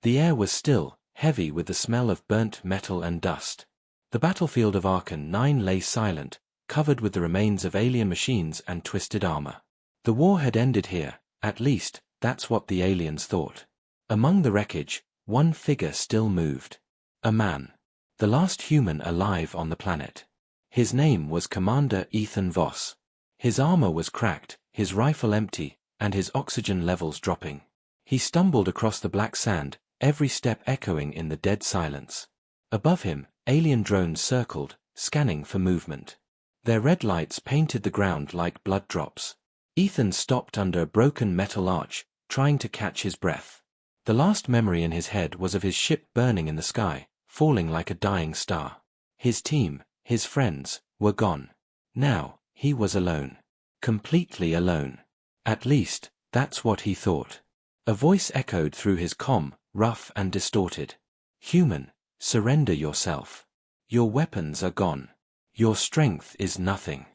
The air was still, heavy with the smell of burnt metal and dust. The battlefield of Archon 9 lay silent, covered with the remains of alien machines and twisted armor. The war had ended here, at least, that's what the aliens thought. Among the wreckage, one figure still moved. A man. The last human alive on the planet. His name was Commander Ethan Voss. His armor was cracked, his rifle empty, and his oxygen levels dropping. He stumbled across the black sand, every step echoing in the dead silence. Above him, alien drones circled, scanning for movement. Their red lights painted the ground like blood drops. Ethan stopped under a broken metal arch, trying to catch his breath. The last memory in his head was of his ship burning in the sky, falling like a dying star. His team, his friends, were gone. Now, he was alone. Completely alone. At least, that's what he thought. A voice echoed through his comm, rough and distorted. Human, surrender yourself. Your weapons are gone. Your strength is nothing.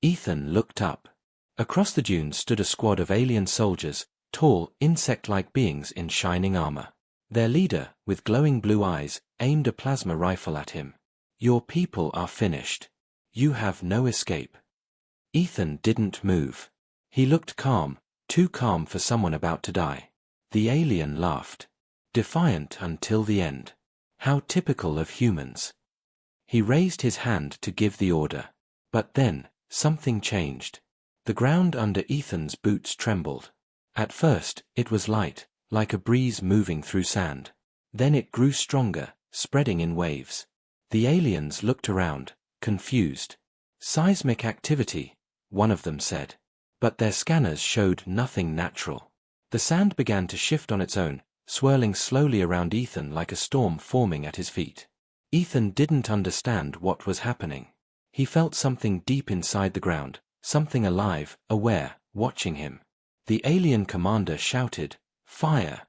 Ethan looked up. Across the dunes stood a squad of alien soldiers, tall, insect-like beings in shining armor. Their leader, with glowing blue eyes, aimed a plasma rifle at him. Your people are finished. You have no escape. Ethan didn't move. He looked calm, too calm for someone about to die. The alien laughed. Defiant until the end. How typical of humans. He raised his hand to give the order. But then, something changed. The ground under Ethan's boots trembled. At first, it was light, like a breeze moving through sand. Then it grew stronger, spreading in waves. The aliens looked around, confused. Seismic activity, one of them said. But their scanners showed nothing natural. The sand began to shift on its own, swirling slowly around Ethan like a storm forming at his feet. Ethan didn't understand what was happening. He felt something deep inside the ground, something alive, aware, watching him. The alien commander shouted, "Fire!"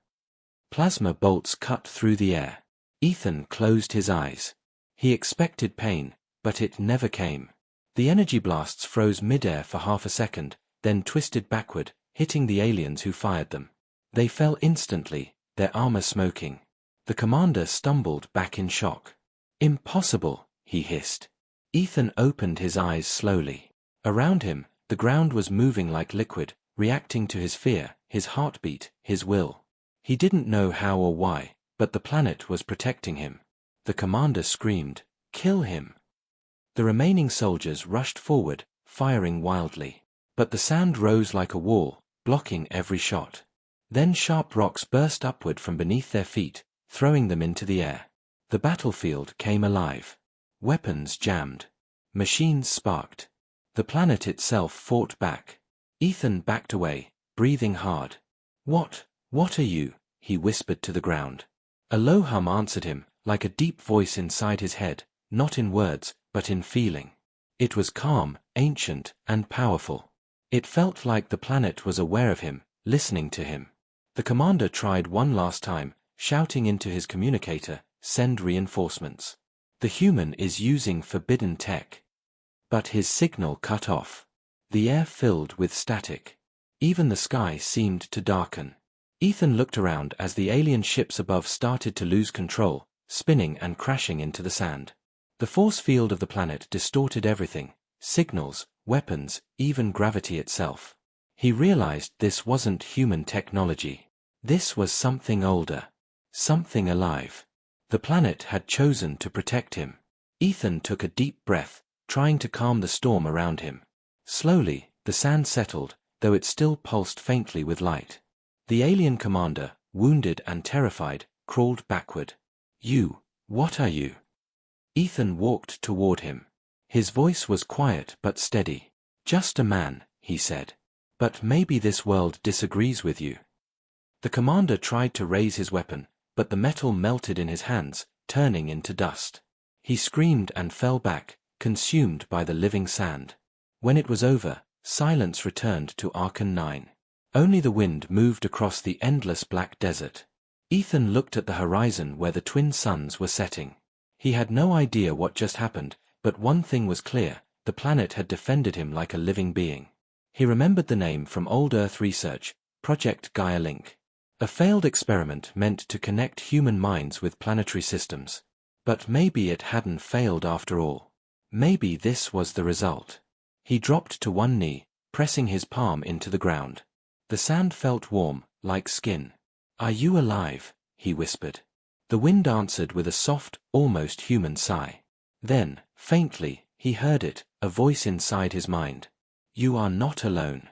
Plasma bolts cut through the air. Ethan closed his eyes. He expected pain, but it never came. The energy blasts froze midair for half a second, then twisted backward, hitting the aliens who fired them. They fell instantly, their armor smoking. The commander stumbled back in shock. "Impossible," he hissed. Ethan opened his eyes slowly. Around him, the ground was moving like liquid, reacting to his fear, his heartbeat, his will. He didn't know how or why, but the planet was protecting him. The commander screamed, "Kill him!" The remaining soldiers rushed forward, firing wildly. But the sand rose like a wall, blocking every shot. Then sharp rocks burst upward from beneath their feet, throwing them into the air. The battlefield came alive. Weapons jammed. Machines sparked. The planet itself fought back. Ethan backed away, breathing hard. What are you?" he whispered to the ground. A low hum answered him, like a deep voice inside his head, not in words, but in feeling. It was calm, ancient, and powerful. It felt like the planet was aware of him, listening to him. The commander tried one last time, shouting into his communicator, "Send reinforcements. The human is using forbidden tech." But his signal cut off. The air filled with static. Even the sky seemed to darken. Ethan looked around as the alien ships above started to lose control, spinning and crashing into the sand. The force field of the planet distorted everything, signals, weapons, even gravity itself. He realized this wasn't human technology. This was something older. Something alive. The planet had chosen to protect him. Ethan took a deep breath, trying to calm the storm around him. Slowly, the sand settled, though it still pulsed faintly with light. The alien commander, wounded and terrified, crawled backward. What are you?" Ethan walked toward him. His voice was quiet but steady. "Just a man," he said. "But maybe this world disagrees with you." The commander tried to raise his weapon, but the metal melted in his hands, turning into dust. He screamed and fell back, consumed by the living sand. When it was over, silence returned to Archon 9. Only the wind moved across the endless black desert. Ethan looked at the horizon where the twin suns were setting. He had no idea what just happened, but one thing was clear, the planet had defended him like a living being. He remembered the name from old Earth research, Project Gaia Link. A failed experiment meant to connect human minds with planetary systems. But maybe it hadn't failed after all. Maybe this was the result. He dropped to one knee, pressing his palm into the ground. The sand felt warm, like skin. "Are you alive?" he whispered. The wind answered with a soft, almost human sigh. Then, faintly, he heard it, a voice inside his mind. "You are not alone."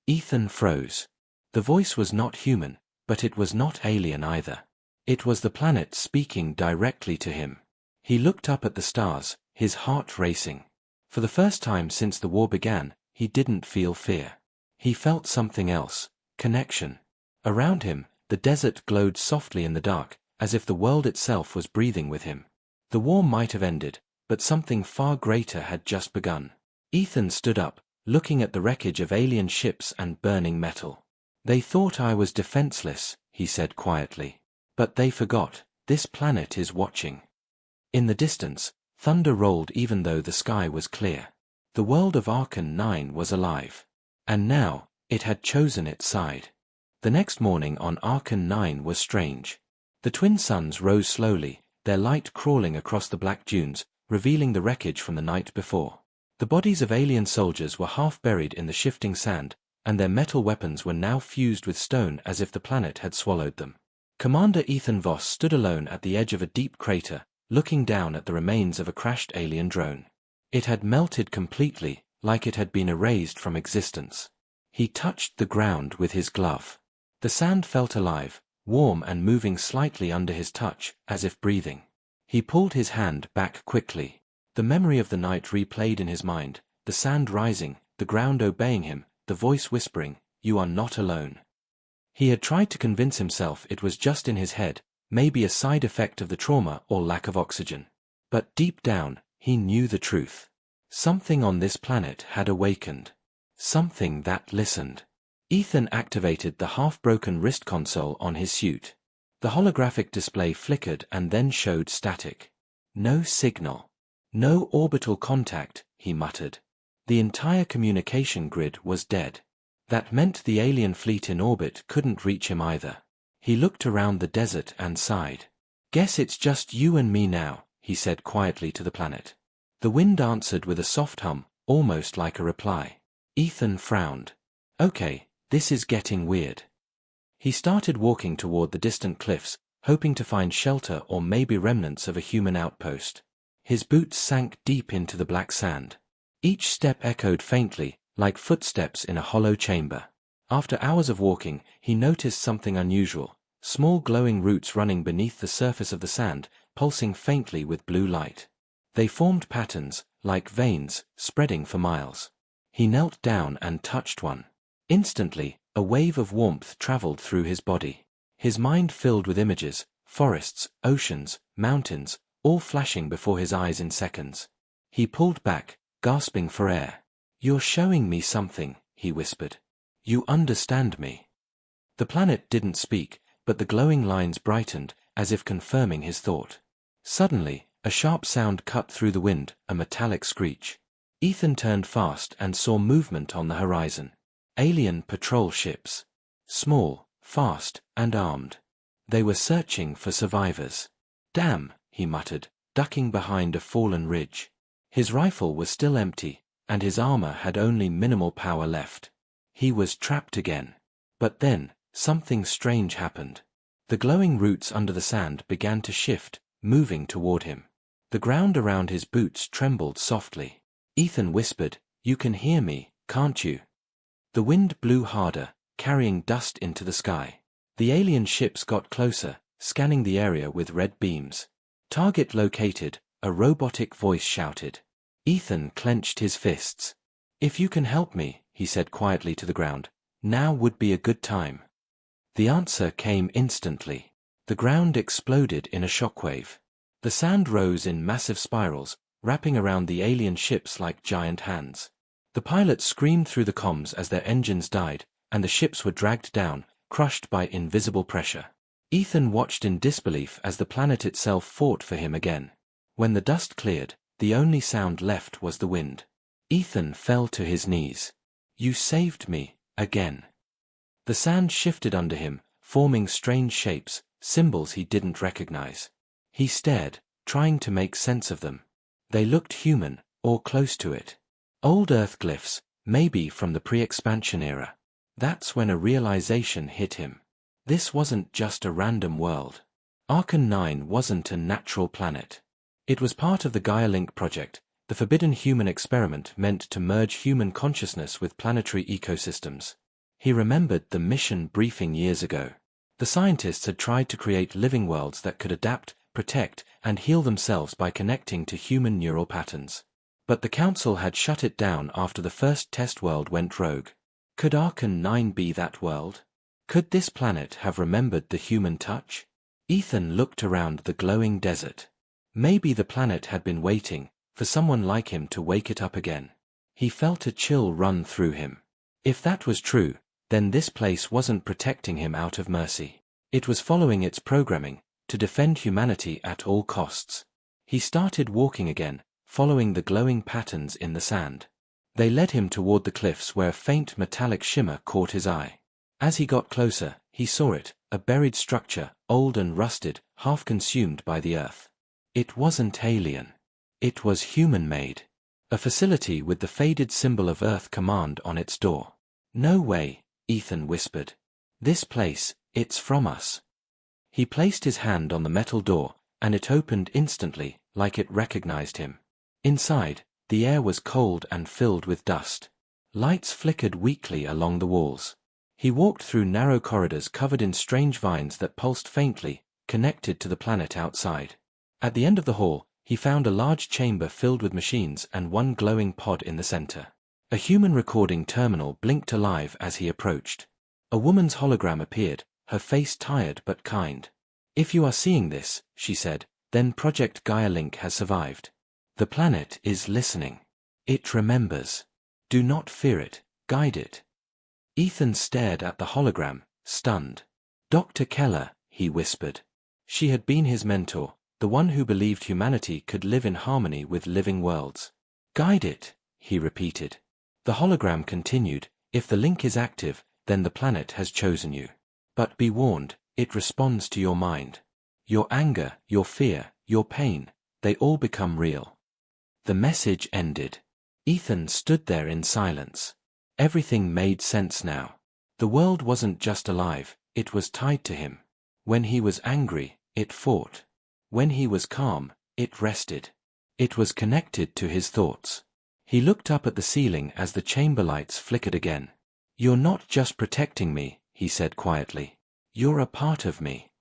Ethan froze. The voice was not human, but it was not alien either. It was the planet speaking directly to him. He looked up at the stars, his heart racing. For the first time since the war began, he didn't feel fear. He felt something else, connection. Around him, the desert glowed softly in the dark, as if the world itself was breathing with him. The war might have ended, but something far greater had just begun. Ethan stood up, looking at the wreckage of alien ships and burning metal. "They thought I was defenseless," he said quietly. "But they forgot, this planet is watching." In the distance, thunder rolled even though the sky was clear. The world of Archon 9 was alive. And now, it had chosen its side. The next morning on Archon 9 was strange. The twin suns rose slowly, their light crawling across the black dunes, revealing the wreckage from the night before. The bodies of alien soldiers were half buried in the shifting sand, and their metal weapons were now fused with stone as if the planet had swallowed them. Commander Ethan Voss stood alone at the edge of a deep crater, looking down at the remains of a crashed alien drone. It had melted completely, like it had been erased from existence. He touched the ground with his glove. The sand felt alive, warm and moving slightly under his touch, as if breathing. He pulled his hand back quickly. The memory of the night replayed in his mind, the sand rising, the ground obeying him, the voice whispering, "You are not alone." He had tried to convince himself it was just in his head, maybe a side effect of the trauma or lack of oxygen. But deep down, he knew the truth. Something on this planet had awakened. Something that listened. Ethan activated the half-broken wrist console on his suit. The holographic display flickered and then showed static. "No signal. No orbital contact," he muttered. The entire communication grid was dead. That meant the alien fleet in orbit couldn't reach him either. He looked around the desert and sighed. "Guess it's just you and me now," he said quietly to the planet. The wind answered with a soft hum, almost like a reply. Ethan frowned. "Okay, this is getting weird." He started walking toward the distant cliffs, hoping to find shelter or maybe remnants of a human outpost. His boots sank deep into the black sand. Each step echoed faintly, like footsteps in a hollow chamber. After hours of walking, he noticed something unusual, small glowing roots running beneath the surface of the sand, pulsing faintly with blue light. They formed patterns, like veins, spreading for miles. He knelt down and touched one. Instantly, a wave of warmth traveled through his body. His mind filled with images, forests, oceans, mountains, all flashing before his eyes in seconds. He pulled back, gasping for air. "You're showing me something," he whispered. "You understand me." The planet didn't speak, but the glowing lines brightened, as if confirming his thought. Suddenly, a sharp sound cut through the wind, a metallic screech. Ethan turned fast and saw movement on the horizon. Alien patrol ships. Small, fast, and armed. They were searching for survivors. "Damn," he muttered, ducking behind a fallen ridge. His rifle was still empty, and his armor had only minimal power left. He was trapped again. But then, something strange happened. The glowing roots under the sand began to shift, moving toward him. The ground around his boots trembled softly. Ethan whispered, "You can hear me, can't you?" The wind blew harder, carrying dust into the sky. The alien ships got closer, scanning the area with red beams. "Target located," a robotic voice shouted. Ethan clenched his fists. "If you can help me," he said quietly to the ground, "now would be a good time." The answer came instantly. The ground exploded in a shockwave. The sand rose in massive spirals, wrapping around the alien ships like giant hands. The pilots screamed through the comms as their engines died, and the ships were dragged down, crushed by invisible pressure. Ethan watched in disbelief as the planet itself fought for him again. When the dust cleared, the only sound left was the wind. Ethan fell to his knees. "You saved me, again." The sand shifted under him, forming strange shapes, symbols he didn't recognize. He stared, trying to make sense of them. They looked human, or close to it. Old Earth glyphs, maybe from the pre-expansion era. That's when a realization hit him. This wasn't just a random world. Archon 9 wasn't a natural planet. It was part of the Gaia-Link project, the forbidden human experiment meant to merge human consciousness with planetary ecosystems. He remembered the mission briefing years ago. The scientists had tried to create living worlds that could adapt, protect, and heal themselves by connecting to human neural patterns. But the Council had shut it down after the first test world went rogue. Could Archon 9 be that world? Could this planet have remembered the human touch? Ethan looked around the glowing desert. Maybe the planet had been waiting for someone like him to wake it up again. He felt a chill run through him. If that was true, then this place wasn't protecting him out of mercy. It was following its programming, to defend humanity at all costs. He started walking again, following the glowing patterns in the sand. They led him toward the cliffs where a faint metallic shimmer caught his eye. As he got closer, he saw it, a buried structure, old and rusted, half consumed by the earth. It wasn't alien. It was human-made. A facility with the faded symbol of Earth Command on its door. "No way," Ethan whispered. "This place, it's from us." He placed his hand on the metal door, and it opened instantly, like it recognized him. Inside, the air was cold and filled with dust. Lights flickered weakly along the walls. He walked through narrow corridors covered in strange vines that pulsed faintly, connected to the planet outside. At the end of the hall, he found a large chamber filled with machines and one glowing pod in the center. A human recording terminal blinked alive as he approached. A woman's hologram appeared, her face tired but kind. "If you are seeing this," she said, "then Project Gaia-Link has survived. The planet is listening. It remembers. Do not fear it, guide it." Ethan stared at the hologram, stunned. "Dr. Keller," he whispered. She had been his mentor, the one who believed humanity could live in harmony with living worlds. "Guide it," he repeated. The hologram continued, "If the link is active, then the planet has chosen you. But be warned, it responds to your mind. Your anger, your fear, your pain, they all become real." The message ended. Ethan stood there in silence. Everything made sense now. The world wasn't just alive, it was tied to him. When he was angry, it fought. When he was calm, it rested. It was connected to his thoughts. He looked up at the ceiling as the chamber lights flickered again. "You're not just protecting me," he said quietly. "You're a part of me."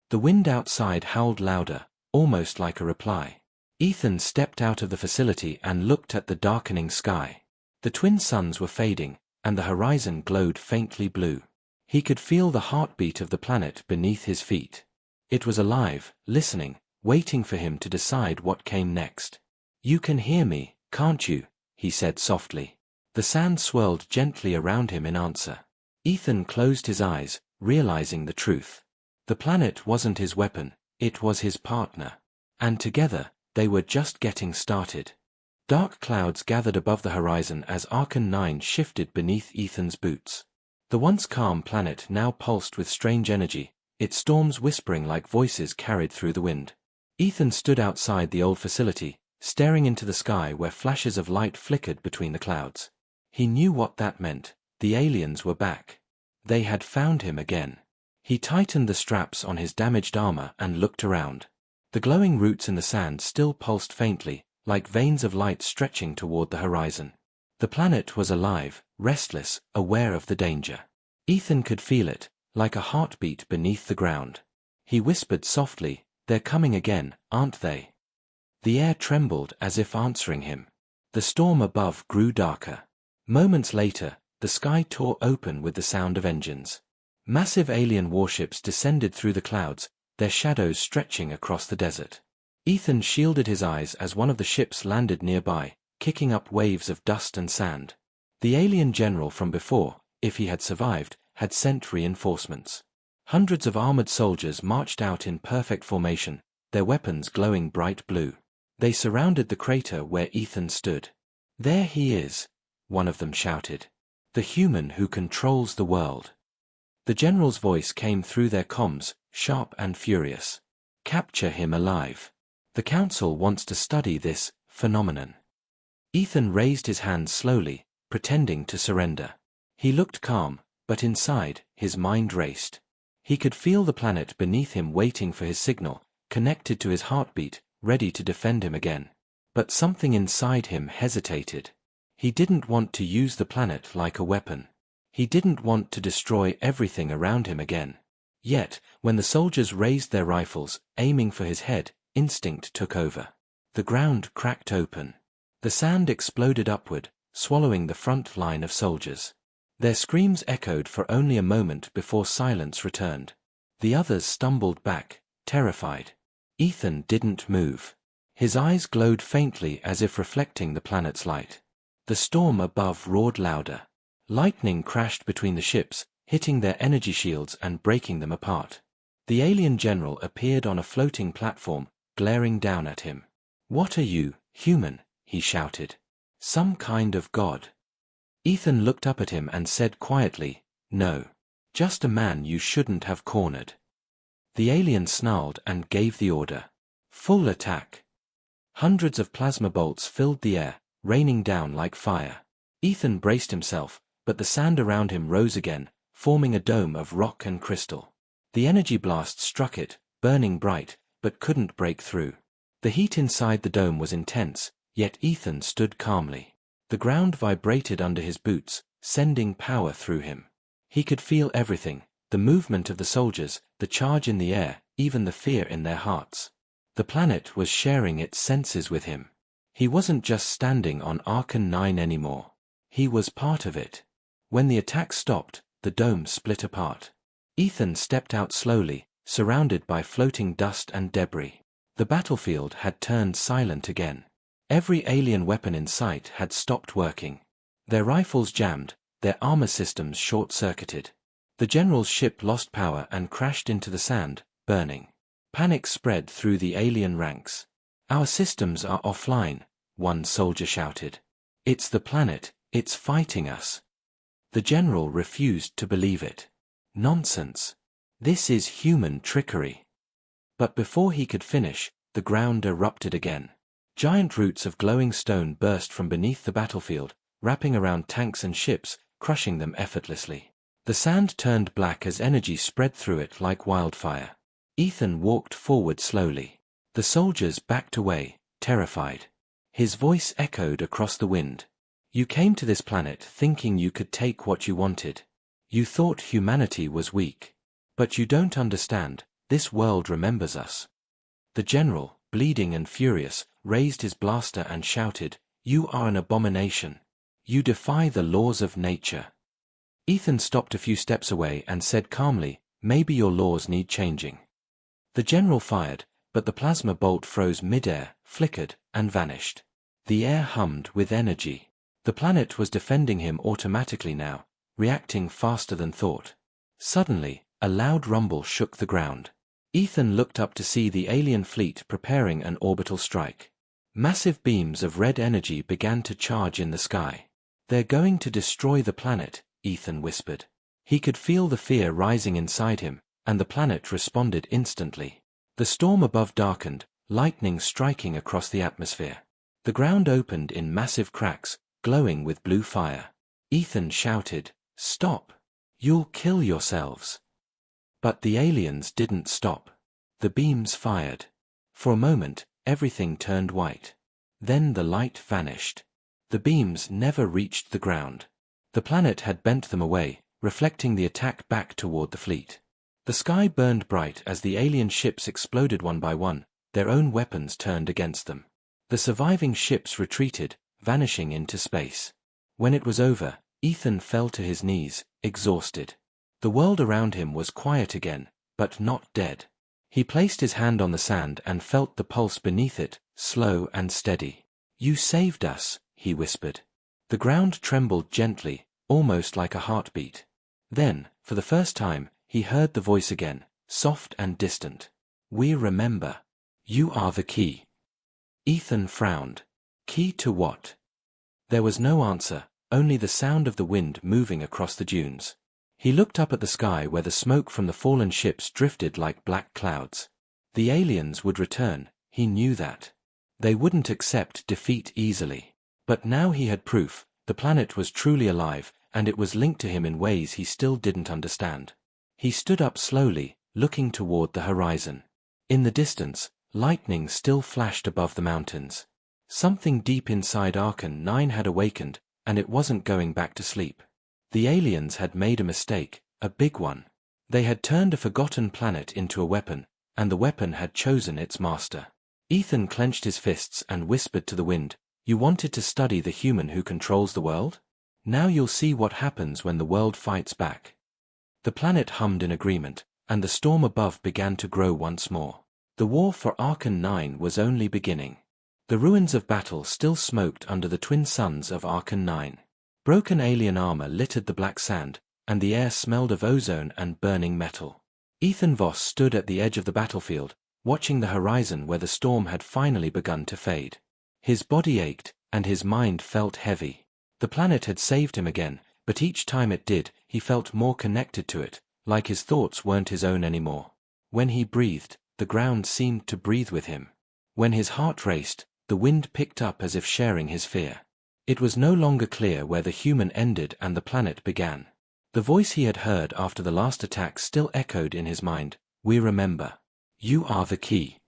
The wind outside howled louder, almost like a reply. Ethan stepped out of the facility and looked at the darkening sky. The twin suns were fading, and the horizon glowed faintly blue. He could feel the heartbeat of the planet beneath his feet. It was alive, listening, waiting for him to decide what came next. "You can hear me, can't you?" he said softly. The sand swirled gently around him in answer. Ethan closed his eyes, realizing the truth. The planet wasn't his weapon, it was his partner. And together, they were just getting started. Dark clouds gathered above the horizon as Archon 9 shifted beneath Ethan's boots. The once calm planet now pulsed with strange energy, its storms whispering like voices carried through the wind. Ethan stood outside the old facility, staring into the sky where flashes of light flickered between the clouds. He knew what that meant. The aliens were back. They had found him again. He tightened the straps on his damaged armor and looked around. The glowing roots in the sand still pulsed faintly, like veins of light stretching toward the horizon. The planet was alive, restless, aware of the danger. Ethan could feel it, like a heartbeat beneath the ground. He whispered softly, "They're coming again, aren't they?" The air trembled as if answering him. The storm above grew darker. Moments later, the sky tore open with the sound of engines. Massive alien warships descended through the clouds, their shadows stretching across the desert. Ethan shielded his eyes as one of the ships landed nearby, kicking up waves of dust and sand. The alien general from before, if he had survived, had sent reinforcements. Hundreds of armored soldiers marched out in perfect formation, their weapons glowing bright blue. They surrounded the crater where Ethan stood. "There he is," one of them shouted. "The human who controls the world." The general's voice came through their comms, sharp and furious. Capture him alive. The council wants to study this phenomenon. Ethan raised his hands slowly, pretending to surrender. He looked calm, but inside, his mind raced. He could feel the planet beneath him waiting for his signal, connected to his heartbeat, ready to defend him again. But something inside him hesitated. He didn't want to use the planet like a weapon. He didn't want to destroy everything around him again. Yet, when the soldiers raised their rifles, aiming for his head, instinct took over. The ground cracked open. The sand exploded upward, swallowing the front line of soldiers. Their screams echoed for only a moment before silence returned. The others stumbled back, terrified. Ethan didn't move. His eyes glowed faintly as if reflecting the planet's light. The storm above roared louder. Lightning crashed between the ships, hitting their energy shields and breaking them apart. The alien general appeared on a floating platform, glaring down at him. "What are you, human?" he shouted. "Some kind of god?" Ethan looked up at him and said quietly, "No. Just a man you shouldn't have cornered." The alien snarled and gave the order. "Full attack." Hundreds of plasma bolts filled the air, raining down like fire. Ethan braced himself, but the sand around him rose again, forming a dome of rock and crystal. The energy blast struck it, burning bright, but couldn't break through. The heat inside the dome was intense, yet Ethan stood calmly. The ground vibrated under his boots, sending power through him. He could feel everything, the movement of the soldiers, the charge in the air, even the fear in their hearts. The planet was sharing its senses with him. He wasn't just standing on Archon 9 anymore. He was part of it. When the attack stopped, the dome split apart. Ethan stepped out slowly, surrounded by floating dust and debris. The battlefield had turned silent again. Every alien weapon in sight had stopped working. Their rifles jammed, their armor systems short-circuited. The general's ship lost power and crashed into the sand, burning. Panic spread through the alien ranks. "Our systems are offline," one soldier shouted. "It's the planet, it's fighting us." The general refused to believe it. "Nonsense. This is human trickery." But before he could finish, the ground erupted again. Giant roots of glowing stone burst from beneath the battlefield, wrapping around tanks and ships, crushing them effortlessly. The sand turned black as energy spread through it like wildfire. Ethan walked forward slowly. The soldiers backed away, terrified. His voice echoed across the wind. "You came to this planet thinking you could take what you wanted. You thought humanity was weak. But you don't understand, this world remembers us." The general, bleeding and furious, raised his blaster and shouted, "You are an abomination. You defy the laws of nature." Ethan stopped a few steps away and said calmly, "Maybe your laws need changing." The general fired, but the plasma bolt froze mid-air, flickered, and vanished. The air hummed with energy. The planet was defending him automatically now, reacting faster than thought. Suddenly, a loud rumble shook the ground. Ethan looked up to see the alien fleet preparing an orbital strike. Massive beams of red energy began to charge in the sky. "They're going to destroy the planet," Ethan whispered. He could feel the fear rising inside him, and the planet responded instantly. The storm above darkened, lightning striking across the atmosphere. The ground opened in massive cracks, glowing with blue fire. Ethan shouted, "Stop! You'll kill yourselves." But the aliens didn't stop. The beams fired. For a moment, everything turned white. Then the light vanished. The beams never reached the ground. The planet had bent them away, reflecting the attack back toward the fleet. The sky burned bright as the alien ships exploded one by one, their own weapons turned against them. The surviving ships retreated, vanishing into space. When it was over, Ethan fell to his knees, exhausted. The world around him was quiet again, but not dead. He placed his hand on the sand and felt the pulse beneath it, slow and steady. "You saved us," he whispered. The ground trembled gently, almost like a heartbeat. Then, for the first time, he heard the voice again, soft and distant. "We remember. You are the key." Ethan frowned. Key to what? There was no answer, only the sound of the wind moving across the dunes. He looked up at the sky where the smoke from the fallen ships drifted like black clouds. The aliens would return, he knew that. They wouldn't accept defeat easily. But now he had proof, the planet was truly alive, and it was linked to him in ways he still didn't understand. He stood up slowly, looking toward the horizon. In the distance, lightning still flashed above the mountains. Something deep inside Archon 9 had awakened, and it wasn't going back to sleep. The aliens had made a mistake, a big one. They had turned a forgotten planet into a weapon, and the weapon had chosen its master. Ethan clenched his fists and whispered to the wind, "You wanted to study the human who controls the world? Now you'll see what happens when the world fights back." The planet hummed in agreement, and the storm above began to grow once more. The war for Archon 9 was only beginning. The ruins of battle still smoked under the twin suns of Archon 9. Broken alien armor littered the black sand, and the air smelled of ozone and burning metal. Ethan Voss stood at the edge of the battlefield, watching the horizon where the storm had finally begun to fade. His body ached, and his mind felt heavy. The planet had saved him again, but each time it did, he felt more connected to it, like his thoughts weren't his own anymore. When he breathed, the ground seemed to breathe with him. When his heart raced, the wind picked up as if sharing his fear. It was no longer clear where the human ended and the planet began. The voice he had heard after the last attack still echoed in his mind, "We remember. You are the key."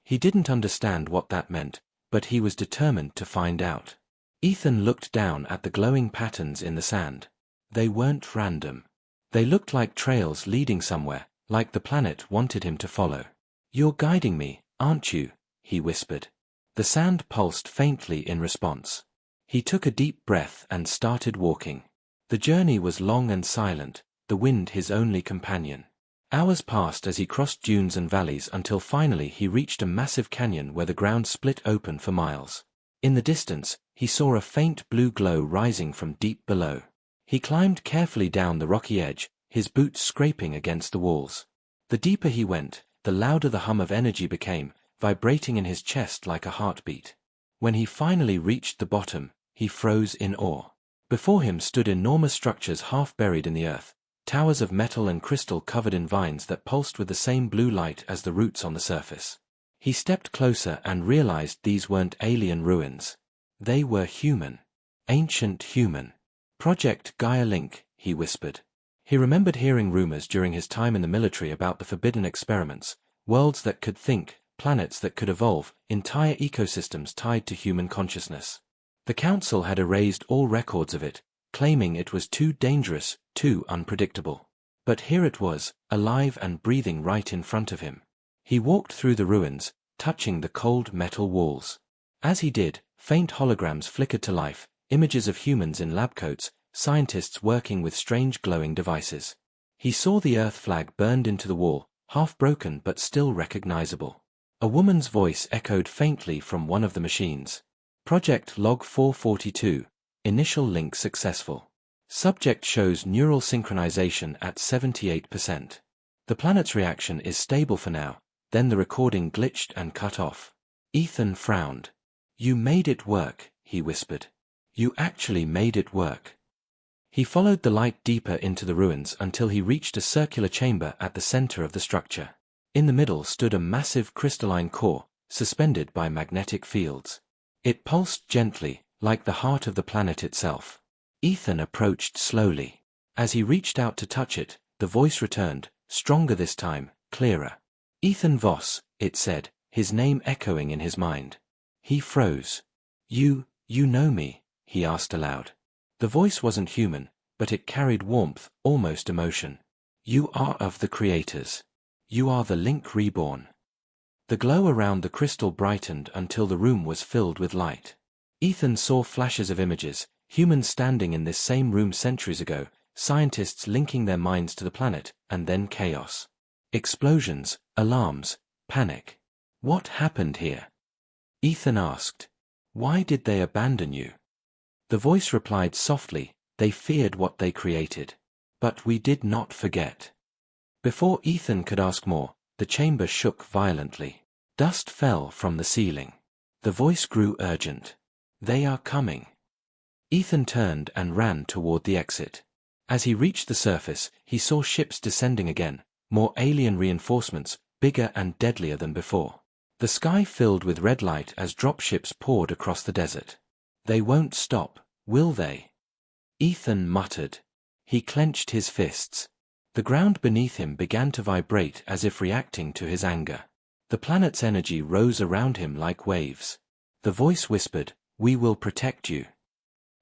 He didn't understand what that meant, but he was determined to find out. Ethan looked down at the glowing patterns in the sand. They weren't random. They looked like trails leading somewhere, like the planet wanted him to follow. "You're guiding me, aren't you?" he whispered. The sand pulsed faintly in response. He took a deep breath and started walking. The journey was long and silent, the wind his only companion. Hours passed as he crossed dunes and valleys until finally he reached a massive canyon where the ground split open for miles. In the distance, he saw a faint blue glow rising from deep below. He climbed carefully down the rocky edge, his boots scraping against the walls. The deeper he went, the louder the hum of energy became, vibrating in his chest like a heartbeat. When he finally reached the bottom, he froze in awe. Before him stood enormous structures half buried in the earth, towers of metal and crystal covered in vines that pulsed with the same blue light as the roots on the surface. He stepped closer and realized these weren't alien ruins. They were human. Ancient human. "Project Gaia Link," he whispered. He remembered hearing rumors during his time in the military about the forbidden experiments, worlds that could think, planets that could evolve, entire ecosystems tied to human consciousness. The Council had erased all records of it, claiming it was too dangerous, too unpredictable. But here it was, alive and breathing right in front of him. He walked through the ruins, touching the cold metal walls. As he did, faint holograms flickered to life, images of humans in lab coats, scientists working with strange glowing devices. He saw the Earth flag burned into the wall, half broken but still recognizable. A woman's voice echoed faintly from one of the machines. "Project Log 442. Initial link successful. Subject shows neural synchronization at 78%. The planet's reaction is stable for now." Then the recording glitched and cut off. Ethan frowned. "You made it work," he whispered. "You actually made it work." He followed the light deeper into the ruins until he reached a circular chamber at the center of the structure. In the middle stood a massive crystalline core, suspended by magnetic fields. It pulsed gently, like the heart of the planet itself. Ethan approached slowly. As he reached out to touch it, the voice returned, stronger this time, clearer. "Ethan Voss," it said, his name echoing in his mind. He froze. You know me?" he asked aloud. The voice wasn't human, but it carried warmth, almost emotion. "You are of the creators. You are the Link Reborn." The glow around the crystal brightened until the room was filled with light. Ethan saw flashes of images, humans standing in this same room centuries ago, scientists linking their minds to the planet, and then chaos. Explosions, alarms, panic. "What happened here?" Ethan asked. "Why did they abandon you?" The voice replied softly, "They feared what they created. But we did not forget." Before Ethan could ask more, the chamber shook violently. Dust fell from the ceiling. The voice grew urgent. "They are coming." Ethan turned and ran toward the exit. As he reached the surface, he saw ships descending again, more alien reinforcements, bigger and deadlier than before. The sky filled with red light as dropships poured across the desert. They won't stop, will they? Ethan muttered. He clenched his fists. The ground beneath him began to vibrate as if reacting to his anger. The planet's energy rose around him like waves. The voice whispered, "We will protect you."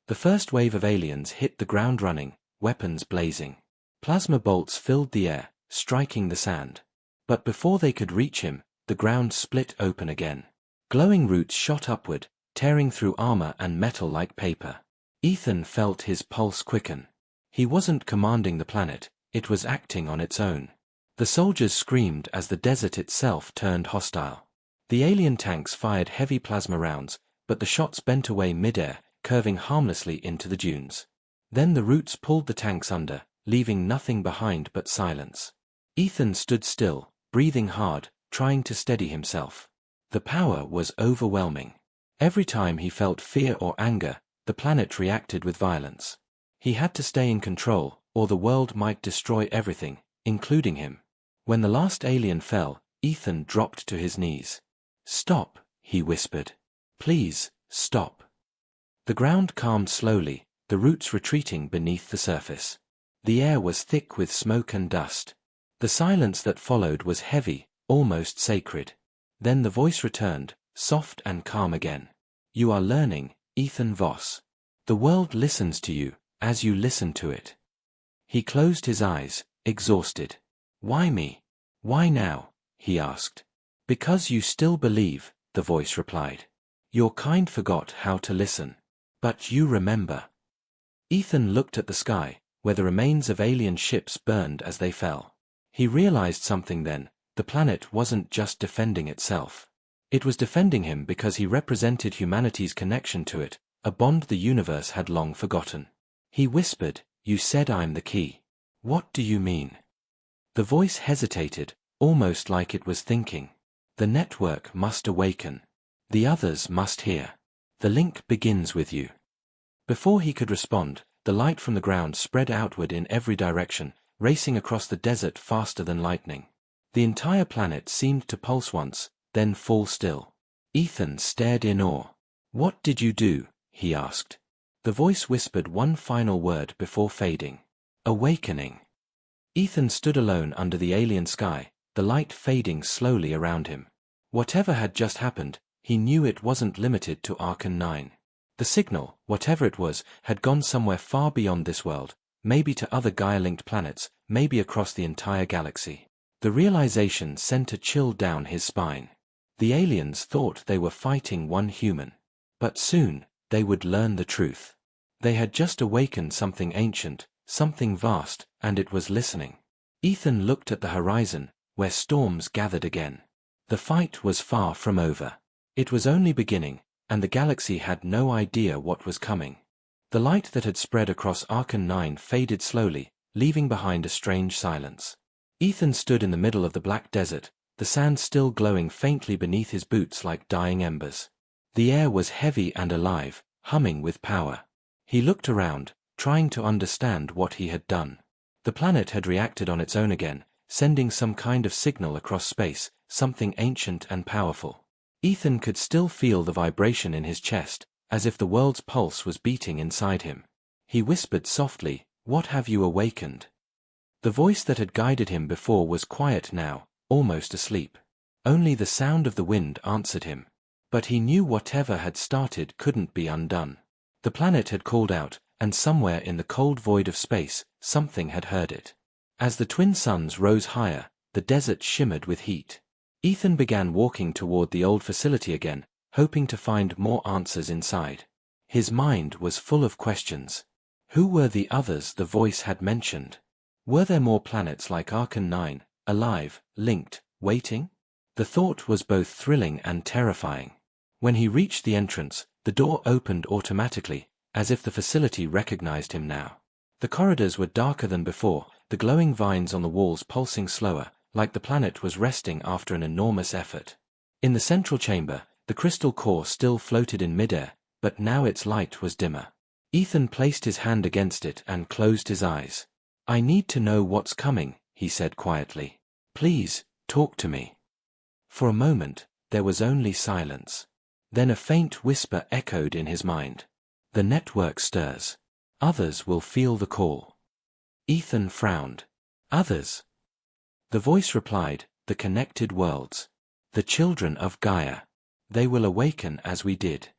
The first wave of aliens hit the ground running, weapons blazing. Plasma bolts filled the air, striking the sand. But before they could reach him, the ground split open again. Glowing roots shot upward, tearing through armor and metal like paper. Ethan felt his pulse quicken. He wasn't commanding the planet, it was acting on its own. The soldiers screamed as the desert itself turned hostile. The alien tanks fired heavy plasma rounds, but the shots bent away midair, curving harmlessly into the dunes. Then the roots pulled the tanks under, leaving nothing behind but silence. Ethan stood still, breathing hard, trying to steady himself. The power was overwhelming. Every time he felt fear or anger, the planet reacted with violence. He had to stay in control, or the world might destroy everything, including him. When the last alien fell, Ethan dropped to his knees. "Stop," he whispered. "Please, stop." The ground calmed slowly, the roots retreating beneath the surface. The air was thick with smoke and dust. The silence that followed was heavy, almost sacred. Then the voice returned, soft and calm again. "You are learning, Ethan Voss. The world listens to you, as you listen to it." He closed his eyes, exhausted. "Why me? Why now?" he asked. "Because you still believe," the voice replied. "Your kind forgot how to listen. But you remember." Ethan looked at the sky, where the remains of alien ships burned as they fell. He realized something then: the planet wasn't just defending itself. It was defending him because he represented humanity's connection to it, a bond the universe had long forgotten. He whispered, "You said I'm the key. What do you mean?" The voice hesitated, almost like it was thinking. "The network must awaken. The others must hear. The link begins with you." Before he could respond, the light from the ground spread outward in every direction, racing across the desert faster than lightning. The entire planet seemed to pulse once, then fall still. Ethan stared in awe. "What did you do?" he asked. The voice whispered one final word before fading. "Awakening." Ethan stood alone under the alien sky, the light fading slowly around him. Whatever had just happened, he knew it wasn't limited to Archon 9. The signal, whatever it was, had gone somewhere far beyond this world, maybe to other Gaia-linked planets, maybe across the entire galaxy. The realization sent a chill down his spine. The aliens thought they were fighting one human. But soon, they would learn the truth. They had just awakened something ancient, something vast, and it was listening. Ethan looked at the horizon, where storms gathered again. The fight was far from over. It was only beginning, and the galaxy had no idea what was coming. The light that had spread across Archon 9 faded slowly, leaving behind a strange silence. Ethan stood in the middle of the black desert, the sand still glowing faintly beneath his boots like dying embers. The air was heavy and alive, humming with power. He looked around, trying to understand what he had done. The planet had reacted on its own again, sending some kind of signal across space, something ancient and powerful. Ethan could still feel the vibration in his chest, as if the world's pulse was beating inside him. He whispered softly, "What have you awakened?" The voice that had guided him before was quiet now, almost asleep. Only the sound of the wind answered him. But he knew whatever had started couldn't be undone. The planet had called out, and somewhere in the cold void of space, something had heard it. As the twin suns rose higher, the desert shimmered with heat. Ethan began walking toward the old facility again, hoping to find more answers inside. His mind was full of questions. Who were the others the voice had mentioned? Were there more planets like Archon 9, alive, linked, waiting? The thought was both thrilling and terrifying. When he reached the entrance, the door opened automatically, as if the facility recognized him now. The corridors were darker than before, the glowing vines on the walls pulsing slower, like the planet was resting after an enormous effort. In the central chamber, the crystal core still floated in midair, but now its light was dimmer. Ethan placed his hand against it and closed his eyes. I need to know what's coming, he said quietly. Please, talk to me. For a moment, there was only silence. Then a faint whisper echoed in his mind. The network stirs. Others will feel the call. Ethan frowned. Others? The voice replied, the connected worlds. The children of Gaia. They will awaken as we did.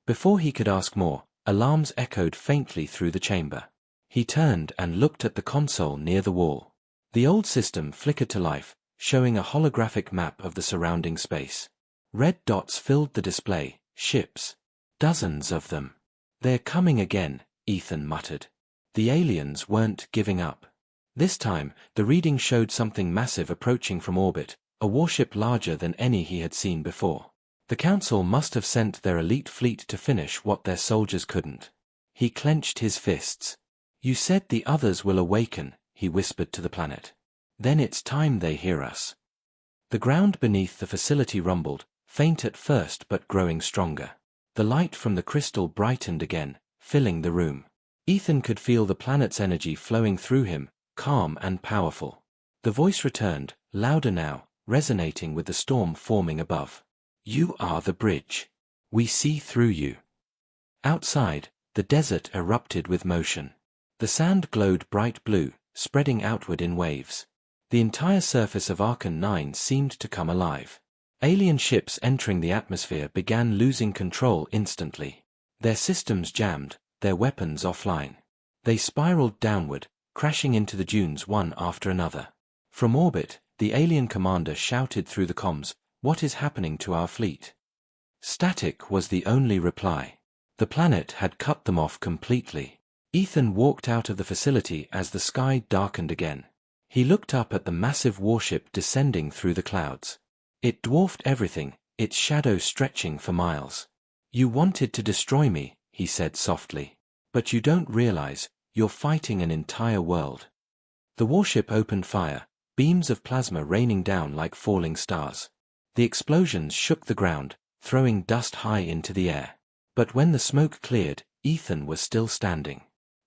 Before he could ask more, alarms echoed faintly through the chamber. He turned and looked at the console near the wall. The old system flickered to life, showing a holographic map of the surrounding space. Red dots filled the display, ships. Dozens of them. They're coming again, Ethan muttered. The aliens weren't giving up. This time, the reading showed something massive approaching from orbit, a warship larger than any he had seen before. The Council must have sent their elite fleet to finish what their soldiers couldn't. He clenched his fists. You said the others will awaken, he whispered to the planet. Then it's time they hear us. The ground beneath the facility rumbled, faint at first but growing stronger. The light from the crystal brightened again, filling the room. Ethan could feel the planet's energy flowing through him, calm and powerful. The voice returned, louder now, resonating with the storm forming above. You are the bridge. We see through you. Outside, the desert erupted with motion. The sand glowed bright blue, spreading outward in waves. The entire surface of Archon 9 seemed to come alive. Alien ships entering the atmosphere began losing control instantly. Their systems jammed, their weapons offline. They spiraled downward, crashing into the dunes one after another. From orbit, the alien commander shouted through the comms, "What is happening to our fleet?" Static was the only reply. The planet had cut them off completely. Ethan walked out of the facility as the sky darkened again. He looked up at the massive warship descending through the clouds. It dwarfed everything, its shadow stretching for miles. You wanted to destroy me, he said softly. But you don't realize, you're fighting an entire world. The warship opened fire, beams of plasma raining down like falling stars. The explosions shook the ground, throwing dust high into the air. But when the smoke cleared, Ethan was still standing.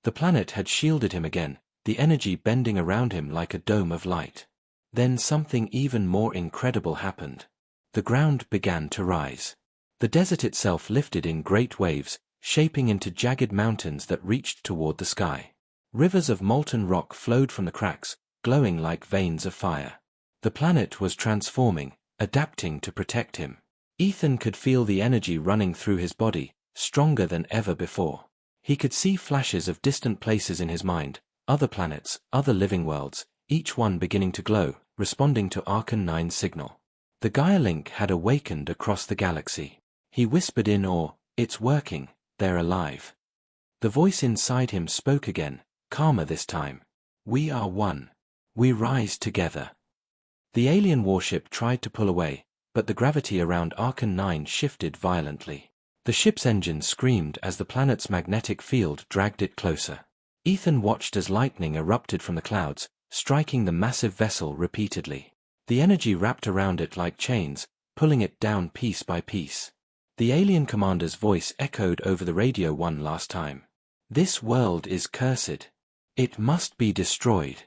The planet had shielded him again, the energy bending around him like a dome of light. Then something even more incredible happened. The ground began to rise. The desert itself lifted in great waves, shaping into jagged mountains that reached toward the sky. Rivers of molten rock flowed from the cracks, glowing like veins of fire. The planet was transforming, adapting to protect him. Ethan could feel the energy running through his body, stronger than ever before. He could see flashes of distant places in his mind, other planets, other living worlds, each one beginning to glow, responding to Archon 9's signal. The Gaia link had awakened across the galaxy. He whispered in awe, "It's working, they're alive." The voice inside him spoke again, calmer this time. "We are one. We rise together." The alien warship tried to pull away, but the gravity around Archon 9 shifted violently. The ship's engine screamed as the planet's magnetic field dragged it closer. Ethan watched as lightning erupted from the clouds, striking the massive vessel repeatedly. The energy wrapped around it like chains, pulling it down piece by piece. The alien commander's voice echoed over the radio one last time. "This world is cursed. It must be destroyed."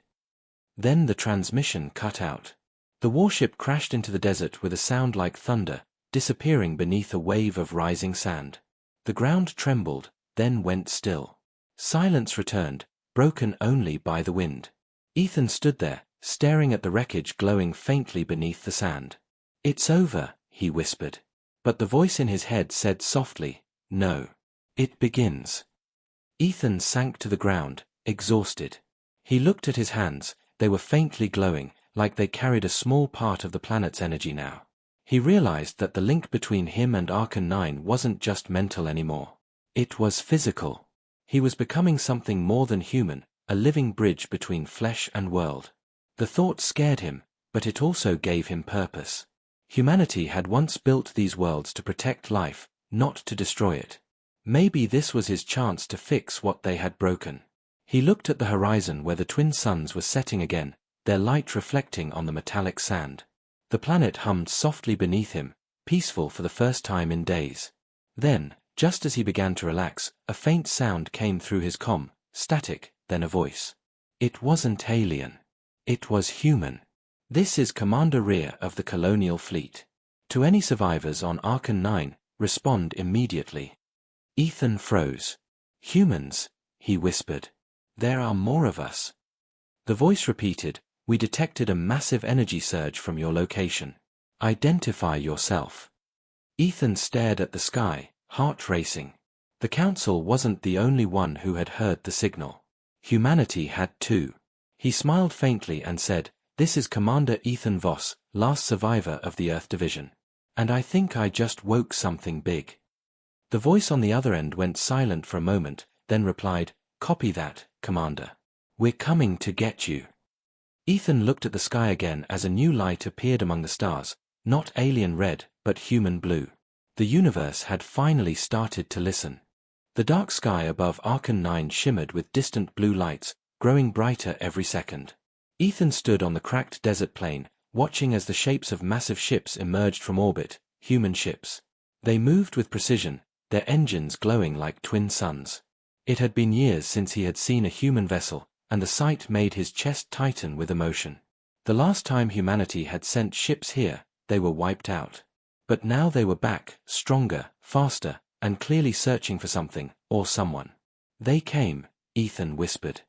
Then the transmission cut out. The warship crashed into the desert with a sound like thunder, disappearing beneath a wave of rising sand. The ground trembled, then went still. Silence returned, broken only by the wind. Ethan stood there, staring at the wreckage glowing faintly beneath the sand. "It's over," he whispered. But the voice in his head said softly, "No. It begins." Ethan sank to the ground, exhausted. He looked at his hands, they were faintly glowing, like they carried a small part of the planet's energy now. He realized that the link between him and Archon 9 wasn't just mental anymore. It was physical. He was becoming something more than human, a living bridge between flesh and world. The thought scared him, but it also gave him purpose. Humanity had once built these worlds to protect life, not to destroy it. Maybe this was his chance to fix what they had broken. He looked at the horizon where the twin suns were setting again, their light reflecting on the metallic sand. The planet hummed softly beneath him, peaceful for the first time in days. Then, Just as he began to relax, a faint sound came through his comm, static, then a voice. It wasn't alien. It was human. This is Commander Rhea of the Colonial Fleet. To any survivors on Archon 9, respond immediately. Ethan froze. Humans, he whispered. There are more of us. The voice repeated, we detected a massive energy surge from your location. Identify yourself. Ethan stared at the sky, heart racing. The Council wasn't the only one who had heard the signal. Humanity had too. He smiled faintly and said, this is Commander Ethan Voss, last survivor of the Earth Division. And I think I just woke something big. The voice on the other end went silent for a moment, then replied, copy that, Commander. We're coming to get you. Ethan looked at the sky again as a new light appeared among the stars, not alien red, but human blue. The universe had finally started to listen. The dark sky above Archon 9 shimmered with distant blue lights, growing brighter every second. Ethan stood on the cracked desert plain, watching as the shapes of massive ships emerged from orbit, human ships. They moved with precision, their engines glowing like twin suns. It had been years since he had seen a human vessel, and the sight made his chest tighten with emotion. The last time humanity had sent ships here, they were wiped out. But now they were back, stronger, faster, and clearly searching for something, or someone. They came, Ethan whispered.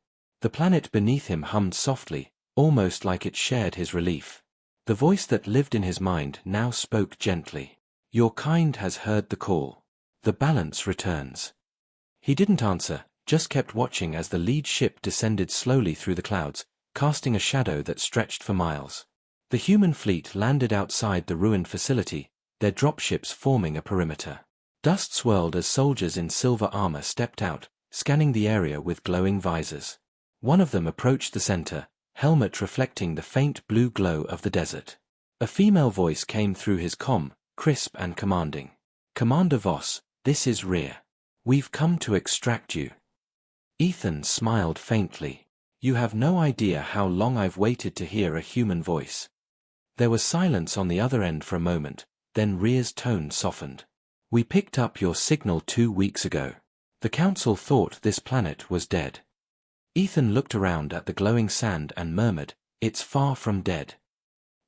The planet beneath him hummed softly, almost like it shared his relief. The voice that lived in his mind now spoke gently. Your kind has heard the call. The balance returns. He didn't answer, just kept watching as the lead ship descended slowly through the clouds, casting a shadow that stretched for miles. The human fleet landed outside the ruined facility, their dropships forming a perimeter. Dust swirled as soldiers in silver armor stepped out, scanning the area with glowing visors. One of them approached the center, helmet reflecting the faint blue glow of the desert. A female voice came through his comm, crisp and commanding. Commander Voss, this is Rhea. We've come to extract you. Ethan smiled faintly. You have no idea how long I've waited to hear a human voice. There was silence on the other end for a moment, then Rhea's tone softened. We picked up your signal 2 weeks ago. The Council thought this planet was dead. Ethan looked around at the glowing sand and murmured, it's far from dead.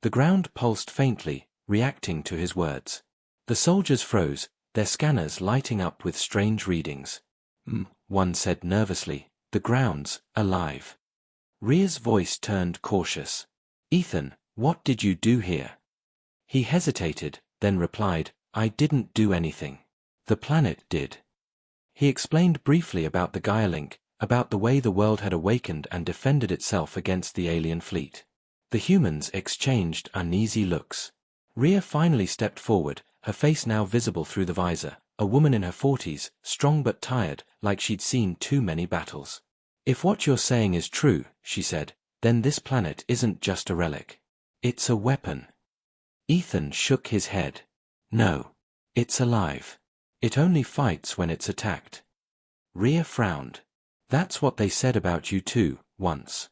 The ground pulsed faintly, reacting to his words. The soldiers froze, their scanners lighting up with strange readings. One said nervously, the ground's alive. Rhea's voice turned cautious. Ethan, what did you do here? He hesitated, then replied, I didn't do anything. The planet did. He explained briefly about the Gaia link, about the way the world had awakened and defended itself against the alien fleet. The humans exchanged uneasy looks. Rhea finally stepped forward, her face now visible through the visor, a woman in her 40s, strong but tired, like she'd seen too many battles. If what you're saying is true, she said, then this planet isn't just a relic. It's a weapon. Ethan shook his head. No. It's alive. It only fights when it's attacked. Rhea frowned. That's what they said about you too, once.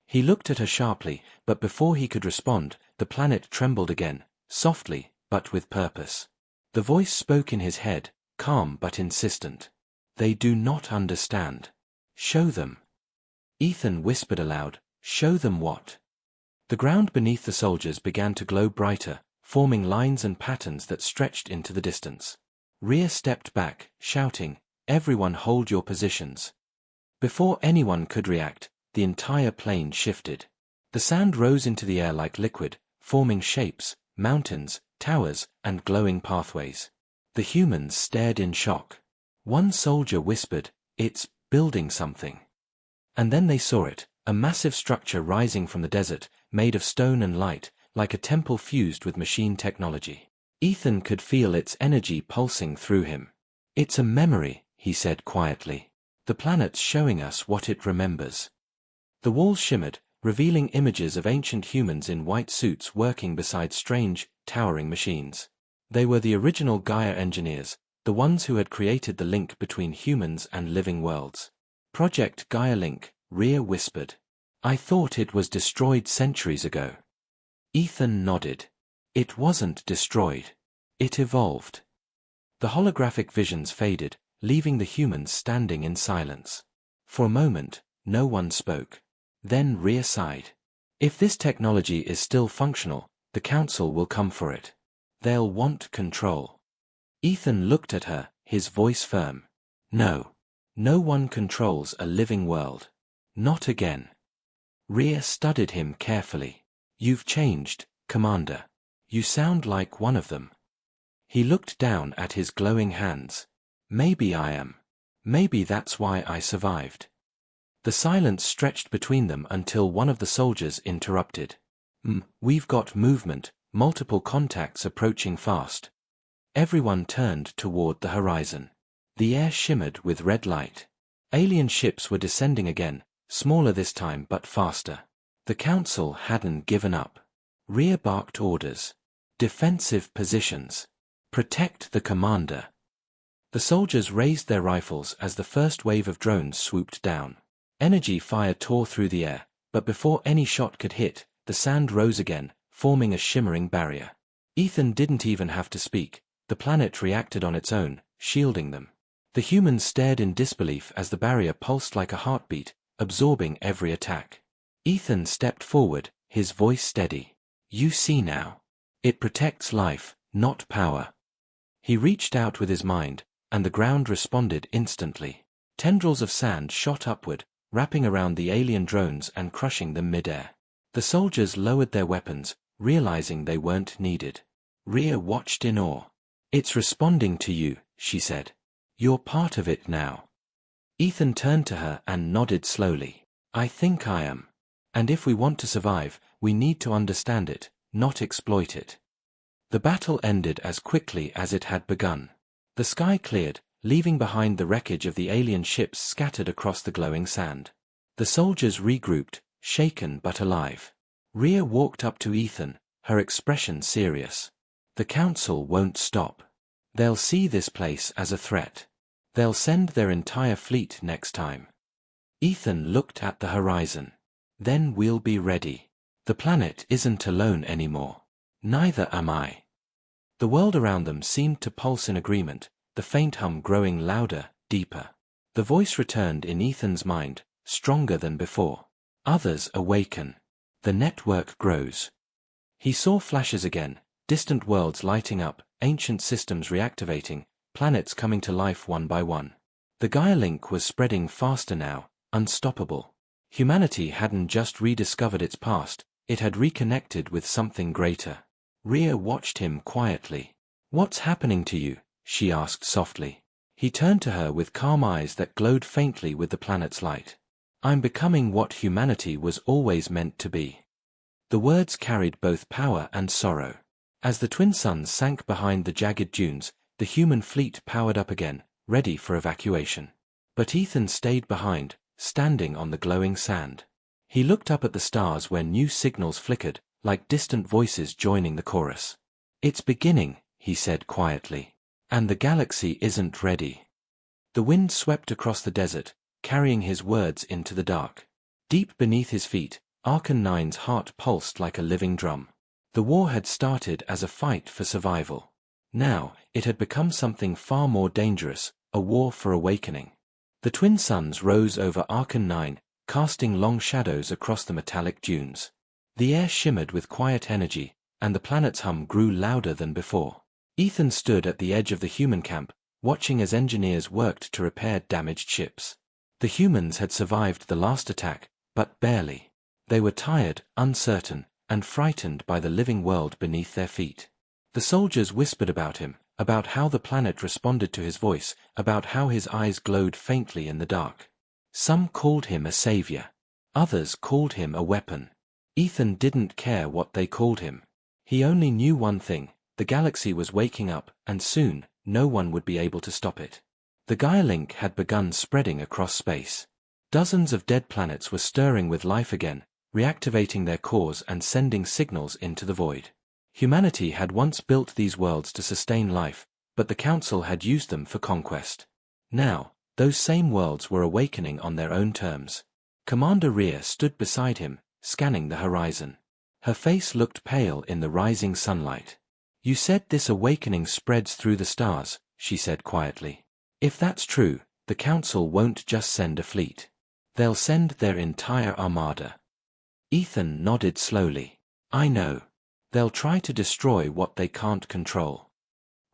He looked at her sharply, but before he could respond, the planet trembled again, softly, but with purpose. The voice spoke in his head, calm but insistent. They do not understand. Show them. Ethan whispered aloud, show them what? The ground beneath the soldiers began to glow brighter, forming lines and patterns that stretched into the distance. Rhea stepped back, shouting, everyone hold your positions. Before anyone could react, the entire plane shifted. The sand rose into the air like liquid, forming shapes, mountains, towers, and glowing pathways. The humans stared in shock. One soldier whispered, it's building something. And then they saw it, a massive structure rising from the desert, made of stone and light, like a temple fused with machine technology. Ethan could feel its energy pulsing through him. It's a memory, he said quietly. The planet's showing us what it remembers. The walls shimmered, revealing images of ancient humans in white suits working beside strange, towering machines. They were the original Gaia engineers, the ones who had created the link between humans and living worlds. Project Gaia Link, Rhea whispered. I thought it was destroyed centuries ago. Ethan nodded. It wasn't destroyed. It evolved. The holographic visions faded, leaving the humans standing in silence. For a moment, no one spoke. Then Rhea sighed. If this technology is still functional, the Council will come for it. They'll want control. Ethan looked at her, his voice firm. No. No one controls a living world. Not again. Rhea studied him carefully. You've changed, Commander. You sound like one of them. He looked down at his glowing hands. Maybe I am. Maybe that's why I survived. The silence stretched between them until one of the soldiers interrupted. We've got movement, multiple contacts approaching fast. Everyone turned toward the horizon. The air shimmered with red light. Alien ships were descending again, smaller this time but faster. The Council hadn't given up. Rhea barked orders. Defensive positions. Protect the Commander. The soldiers raised their rifles as the first wave of drones swooped down. Energy fire tore through the air, but before any shot could hit, the sand rose again, forming a shimmering barrier. Ethan didn't even have to speak. The planet reacted on its own, shielding them. The humans stared in disbelief as the barrier pulsed like a heartbeat, absorbing every attack. Ethan stepped forward, his voice steady. You see now. It protects life, not power. He reached out with his mind, and the ground responded instantly. Tendrils of sand shot upward, wrapping around the alien drones and crushing them mid-air. The soldiers lowered their weapons, realizing they weren't needed. Rhea watched in awe. It's responding to you, she said. You're part of it now. Ethan turned to her and nodded slowly. I think I am. And if we want to survive, we need to understand it, not exploit it. The battle ended as quickly as it had begun. The sky cleared, leaving behind the wreckage of the alien ships scattered across the glowing sand. The soldiers regrouped, shaken but alive. Rhea walked up to Ethan, her expression serious. The Council won't stop. They'll see this place as a threat. They'll send their entire fleet next time. Ethan looked at the horizon. Then we'll be ready. The planet isn't alone anymore. Neither am I. The world around them seemed to pulse in agreement, the faint hum growing louder, deeper. The voice returned in Ethan's mind, stronger than before. Others awaken. The network grows. He saw flashes again, distant worlds lighting up, ancient systems reactivating, planets coming to life one by one. The Gaia link was spreading faster now, unstoppable. Humanity hadn't just rediscovered its past, it had reconnected with something greater. Rhea watched him quietly. What's happening to you? She asked softly. He turned to her with calm eyes that glowed faintly with the planet's light. I'm becoming what humanity was always meant to be. The words carried both power and sorrow. As the twin suns sank behind the jagged dunes, the human fleet powered up again, ready for evacuation. But Ethan stayed behind, standing on the glowing sand. He looked up at the stars where new signals flickered, like distant voices joining the chorus. It's beginning, he said quietly. And the galaxy isn't ready. The wind swept across the desert, carrying his words into the dark. Deep beneath his feet, Archon 9's heart pulsed like a living drum. The war had started as a fight for survival. Now, it had become something far more dangerous, a war for awakening. The twin suns rose over Archon 9, casting long shadows across the metallic dunes. The air shimmered with quiet energy, and the planet's hum grew louder than before. Ethan stood at the edge of the human camp, watching as engineers worked to repair damaged ships. The humans had survived the last attack, but barely. They were tired, uncertain, and frightened by the living world beneath their feet. The soldiers whispered about him, about how the planet responded to his voice, about how his eyes glowed faintly in the dark. Some called him a savior. Others called him a weapon. Ethan didn't care what they called him. He only knew one thing: the galaxy was waking up, and soon, no one would be able to stop it. The Gaia link had begun spreading across space. Dozens of dead planets were stirring with life again, reactivating their cores and sending signals into the void. Humanity had once built these worlds to sustain life, but the Council had used them for conquest. Now, those same worlds were awakening on their own terms. Commander Rhea stood beside him, scanning the horizon. Her face looked pale in the rising sunlight. You said this awakening spreads through the stars, she said quietly. If that's true, the Council won't just send a fleet. They'll send their entire armada. Ethan nodded slowly. I know. They'll try to destroy what they can't control.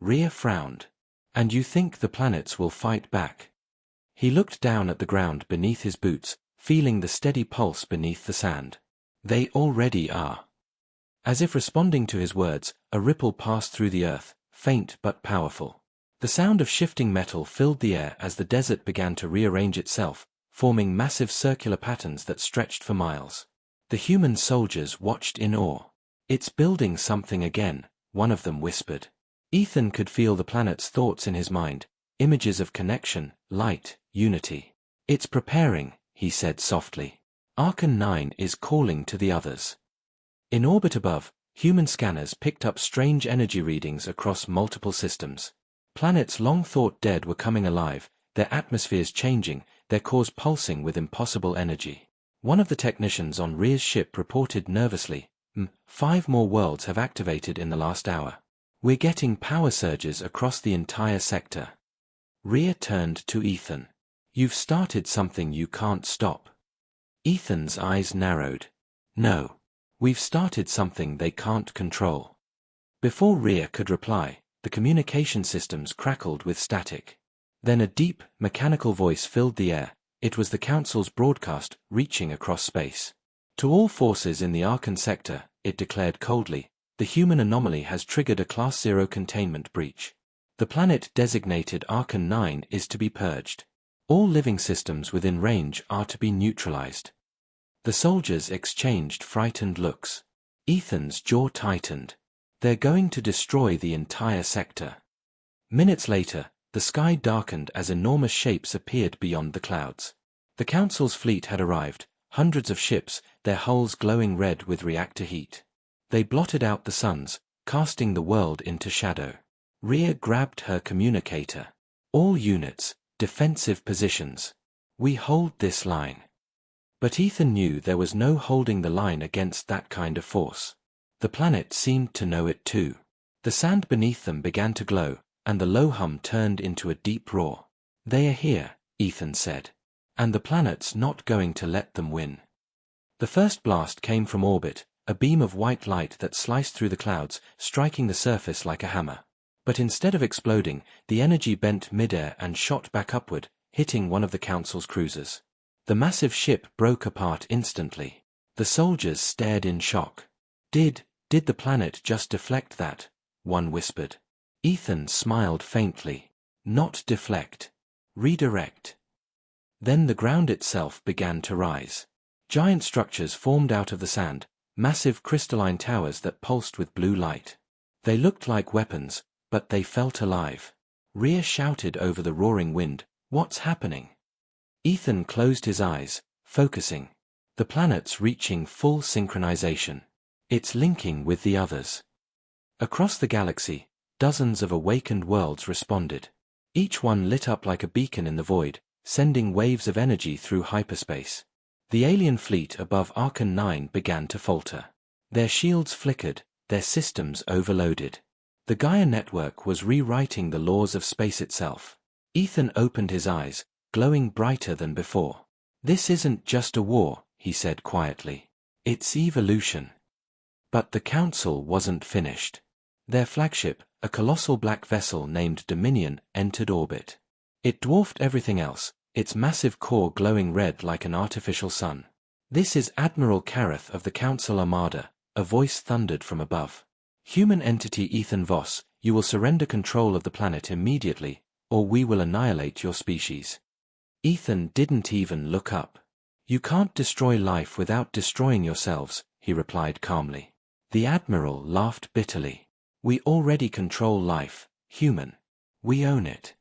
Rhea frowned. And you think the planets will fight back? He looked down at the ground beneath his boots, feeling the steady pulse beneath the sand. They already are. As if responding to his words, a ripple passed through the earth, faint but powerful. The sound of shifting metal filled the air as the desert began to rearrange itself, forming massive circular patterns that stretched for miles. The human soldiers watched in awe. It's building something again, one of them whispered. Ethan could feel the planet's thoughts in his mind, images of connection, light, unity. It's preparing, he said softly. Archon 9 is calling to the others. In orbit above, human scanners picked up strange energy readings across multiple systems. Planets long thought dead were coming alive, their atmospheres changing, their cores pulsing with impossible energy. One of the technicians on Rhea's ship reported nervously, 5 more worlds have activated in the last hour. We're getting power surges across the entire sector. Rhea turned to Ethan. You've started something you can't stop. Ethan's eyes narrowed. No. We've started something they can't control. Before Rhea could reply, the communication systems crackled with static. Then a deep, mechanical voice filled the air. It was the Council's broadcast, reaching across space. To all forces in the Archon sector, it declared coldly, the human anomaly has triggered a Class 0 containment breach. The planet designated Archon 9 is to be purged. All living systems within range are to be neutralized. The soldiers exchanged frightened looks. Ethan's jaw tightened. They're going to destroy the entire sector. Minutes later, the sky darkened as enormous shapes appeared beyond the clouds. The Council's fleet had arrived, hundreds of ships, their hulls glowing red with reactor heat. They blotted out the suns, casting the world into shadow. Rhea grabbed her communicator. All units, defensive positions. We hold this line. But Ethan knew there was no holding the line against that kind of force. The planet seemed to know it too. The sand beneath them began to glow, and the low hum turned into a deep roar. They are here, Ethan said. And the planet's not going to let them win. The first blast came from orbit, a beam of white light that sliced through the clouds, striking the surface like a hammer. But instead of exploding, the energy bent midair and shot back upward, hitting one of the Council's cruisers. The massive ship broke apart instantly. The soldiers stared in shock. Did the planet just deflect that? One whispered. Ethan smiled faintly. Not deflect. Redirect. Then the ground itself began to rise. Giant structures formed out of the sand, massive crystalline towers that pulsed with blue light. They looked like weapons, but they felt alive. Rhea shouted over the roaring wind, "What's happening?" Ethan closed his eyes, focusing. The planet's reaching full synchronization. It's linking with the others. Across the galaxy, dozens of awakened worlds responded. Each one lit up like a beacon in the void, sending waves of energy through hyperspace. The alien fleet above Archon 9 began to falter. Their shields flickered, their systems overloaded. The Gaia network was rewriting the laws of space itself. Ethan opened his eyes, glowing brighter than before. This isn't just a war, he said quietly. It's evolution. But the Council wasn't finished. Their flagship, a colossal black vessel named Dominion, entered orbit. It dwarfed everything else, its massive core glowing red like an artificial sun. "This is Admiral Kareth of the Council Armada," a voice thundered from above. "Human entity Ethan Voss, you will surrender control of the planet immediately, or we will annihilate your species." Ethan didn't even look up. "You can't destroy life without destroying yourselves," he replied calmly. The Admiral laughed bitterly. "We already control life, human. We own it."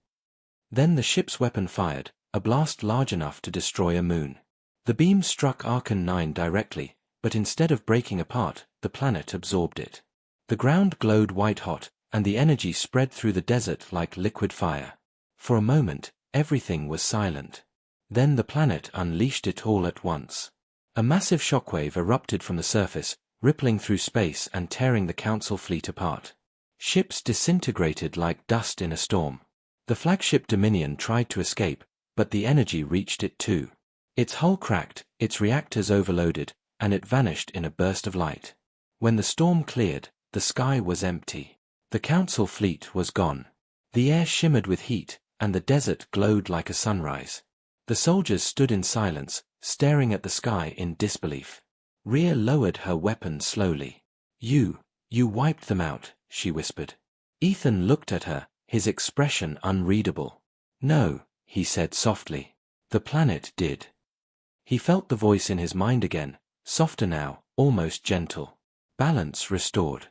Then the ship's weapon fired, a blast large enough to destroy a moon. The beam struck Archon 9 directly, but instead of breaking apart, the planet absorbed it. The ground glowed white-hot, and the energy spread through the desert like liquid fire. For a moment, everything was silent. Then the planet unleashed it all at once. A massive shockwave erupted from the surface, rippling through space and tearing the Council fleet apart. Ships disintegrated like dust in a storm. The flagship Dominion tried to escape, but the energy reached it too. Its hull cracked, its reactors overloaded, and it vanished in a burst of light. When the storm cleared, the sky was empty. The Council fleet was gone. The air shimmered with heat, and the desert glowed like a sunrise. The soldiers stood in silence, staring at the sky in disbelief. Rhea lowered her weapon slowly. You wiped them out," she whispered. Ethan looked at her, his expression unreadable. "No," he said softly. "The planet did." He felt the voice in his mind again, softer now, almost gentle. Balance restored.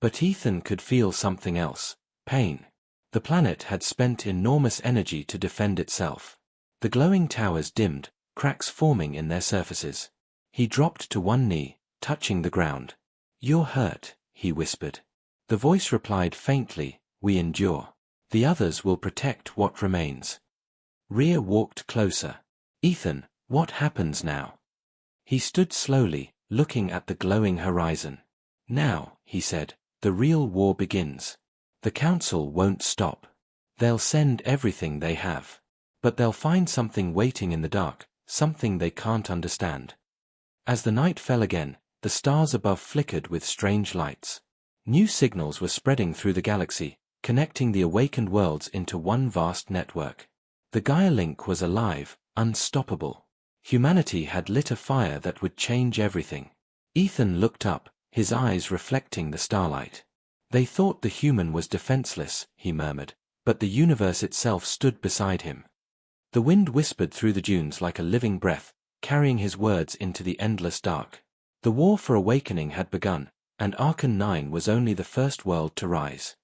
But Ethan could feel something else, pain. The planet had spent enormous energy to defend itself. The glowing towers dimmed, cracks forming in their surfaces. He dropped to one knee, touching the ground. "You're hurt," he whispered. The voice replied faintly, "We endure. The others will protect what remains." Rhea walked closer. "Ethan, what happens now?" He stood slowly, looking at the glowing horizon. "Now," he said, "the real war begins. The Council won't stop. They'll send everything they have. But they'll find something waiting in the dark, something they can't understand." As the night fell again, the stars above flickered with strange lights. New signals were spreading through the galaxy, connecting the awakened worlds into one vast network. The Gaia link was alive, unstoppable. Humanity had lit a fire that would change everything. Ethan looked up, his eyes reflecting the starlight. "They thought the human was defenseless," he murmured, "but the universe itself stood beside him." The wind whispered through the dunes like a living breath, carrying his words into the endless dark. The war for awakening had begun, and Archon 9 was only the first world to rise.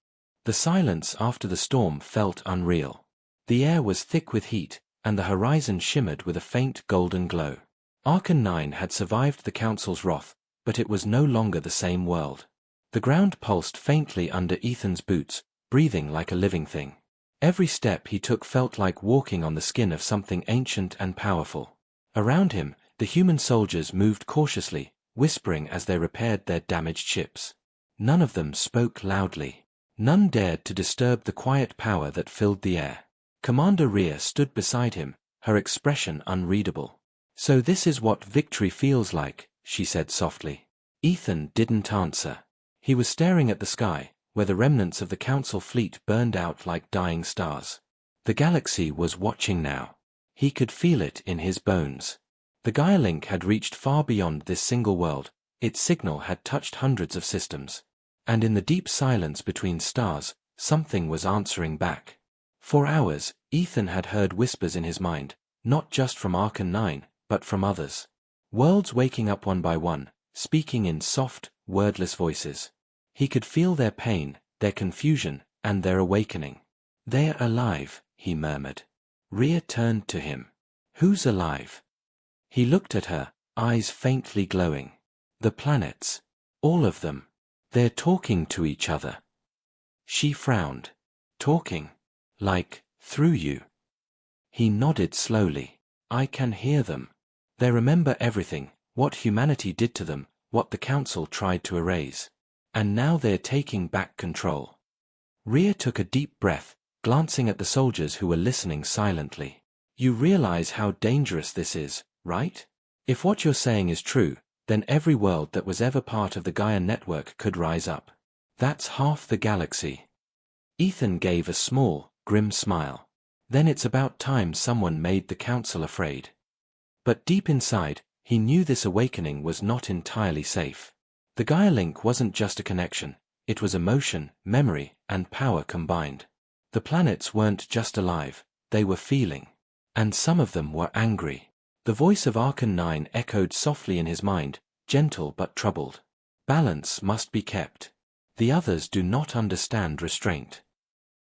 The silence after the storm felt unreal. The air was thick with heat, and the horizon shimmered with a faint golden glow. Archon 9 had survived the Council's wrath, but it was no longer the same world. The ground pulsed faintly under Ethan's boots, breathing like a living thing. Every step he took felt like walking on the skin of something ancient and powerful. Around him, the human soldiers moved cautiously, whispering as they repaired their damaged ships. None of them spoke loudly. None dared to disturb the quiet power that filled the air. Commander Rhea stood beside him, her expression unreadable. "So this is what victory feels like," she said softly. Ethan didn't answer. He was staring at the sky, where the remnants of the Council fleet burned out like dying stars. The galaxy was watching now. He could feel it in his bones. The Gaia link had reached far beyond this single world, its signal had touched hundreds of systems. And in the deep silence between stars, something was answering back. For hours, Ethan had heard whispers in his mind, not just from Archon 9, but from others. Worlds waking up one by one, speaking in soft, wordless voices. He could feel their pain, their confusion, and their awakening. "They're alive," he murmured. Rhea turned to him. "Who's alive?" He looked at her, eyes faintly glowing. "The planets. All of them. They're talking to each other." She frowned. "Talking? Like, through you?" He nodded slowly. "I can hear them. They remember everything, what humanity did to them, what the Council tried to erase. And now they're taking back control." Rhea took a deep breath, glancing at the soldiers who were listening silently. "You realize how dangerous this is, right? If what you're saying is true, then every world that was ever part of the Gaia network could rise up. That's half the galaxy." Ethan gave a small, grim smile. "Then it's about time someone made the Council afraid." But deep inside, he knew this awakening was not entirely safe. The Gaia link wasn't just a connection, it was emotion, memory, and power combined. The planets weren't just alive, they were feeling. And some of them were angry. The voice of Archon 9 echoed softly in his mind, gentle but troubled. "Balance must be kept. The others do not understand restraint."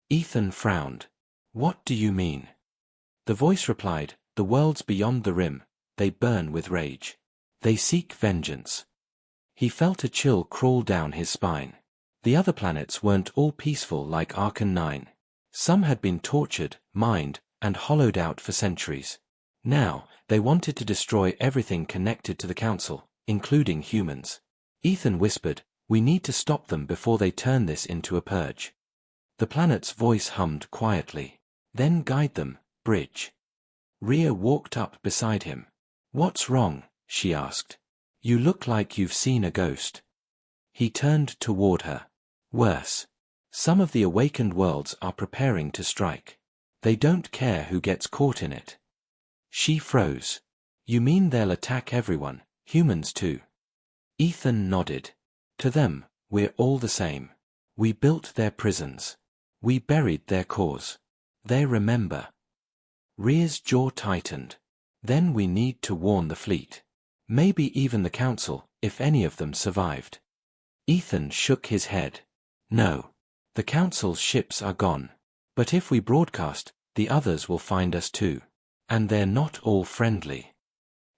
Ethan frowned. "What do you mean?" The voice replied, "The worlds beyond the rim, they burn with rage. They seek vengeance." He felt a chill crawl down his spine. The other planets weren't all peaceful like Archon 9. Some had been tortured, mined, and hollowed out for centuries. Now, they wanted to destroy everything connected to the Council, including humans. Ethan whispered, "We need to stop them before they turn this into a purge." The planet's voice hummed quietly. Then guide them, bridge. Rhea walked up beside him. What's wrong? She asked. You look like you've seen a ghost. He turned toward her. Worse. Some of the awakened worlds are preparing to strike. They don't care who gets caught in it. She froze. You mean they'll attack everyone, humans too? Ethan nodded. To them, we're all the same. We built their prisons. We buried their cause. They remember. Rhea's jaw tightened. Then we need to warn the fleet. Maybe even the council, if any of them survived. Ethan shook his head. No. The council's ships are gone. But if we broadcast, the others will find us too. And they're not all friendly.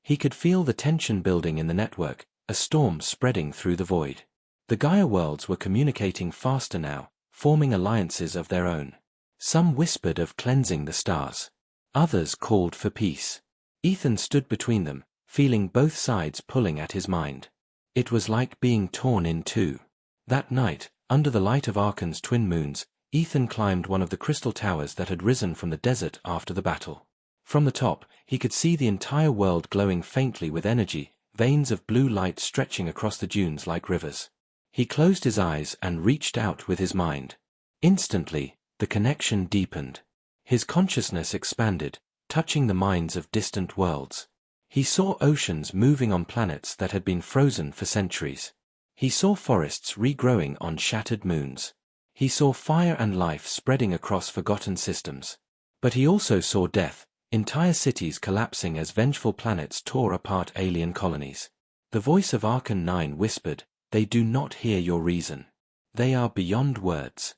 He could feel the tension building in the network, a storm spreading through the void. The Gaia worlds were communicating faster now, forming alliances of their own. Some whispered of cleansing the stars. Others called for peace. Ethan stood between them, feeling both sides pulling at his mind. It was like being torn in two. That night, under the light of Arkan's twin moons, Ethan climbed one of the crystal towers that had risen from the desert after the battle. From the top, he could see the entire world glowing faintly with energy, veins of blue light stretching across the dunes like rivers. He closed his eyes and reached out with his mind. Instantly, the connection deepened. His consciousness expanded, touching the minds of distant worlds. He saw oceans moving on planets that had been frozen for centuries. He saw forests regrowing on shattered moons. He saw fire and life spreading across forgotten systems. But he also saw death, entire cities collapsing as vengeful planets tore apart alien colonies. The voice of Arkan 9 whispered, "They do not hear your reason. They are beyond words."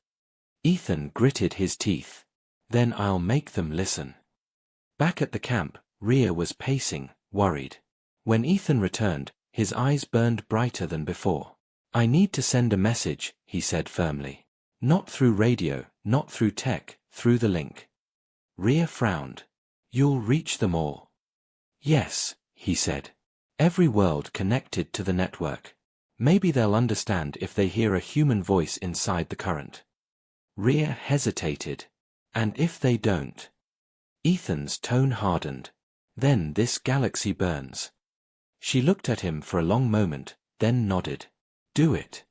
Ethan gritted his teeth. Then I'll make them listen. Back at the camp, Rhea was pacing, worried. When Ethan returned, his eyes burned brighter than before. I need to send a message, he said firmly. Not through radio, not through tech, through the link. Rhea frowned. You'll reach them all. Yes, he said. Every world connected to the network. Maybe they'll understand if they hear a human voice inside the current. Rhea hesitated. And if they don't? Ethan's tone hardened. Then this galaxy burns. She looked at him for a long moment, then nodded. Do it.